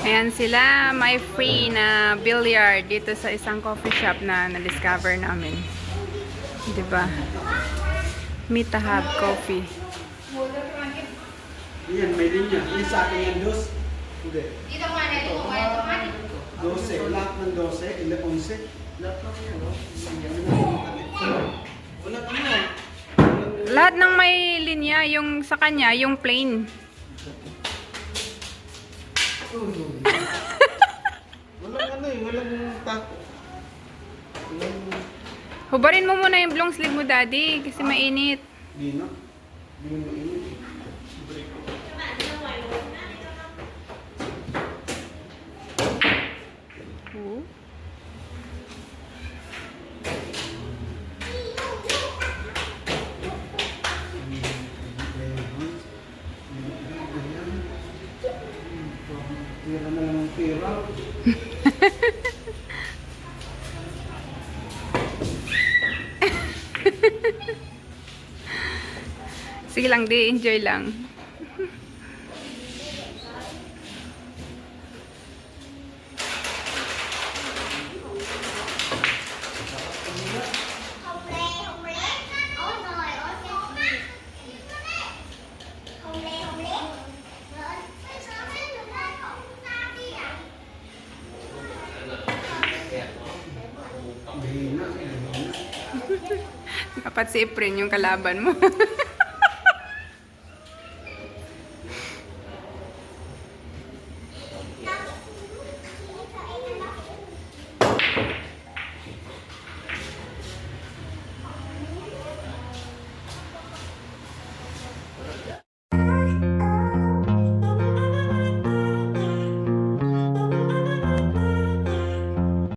Ayan sila, may free na billiard dito sa isang coffee shop na na-discover namin. Diba? Mitahab Coffee. Yan, may linya. Yan sa akin yan, dos. Hindi. Dito mo na ito, kaya automatic. 12, lahat ng 12, 11. Lahat ng yan, no? Wala ka mo. Lahat ng may linya, yung sa kanya, yung plain. Walang ano eh, walang tako. Walang... Hubarin mo muna yung long sleeve mo, Daddy, kasi mainit. Di na. Di mo mainit. Oo. Tira na lang ang tira. Sige lang, di, enjoy lang. Mahina. Dapat si Efren yung kalaban mo.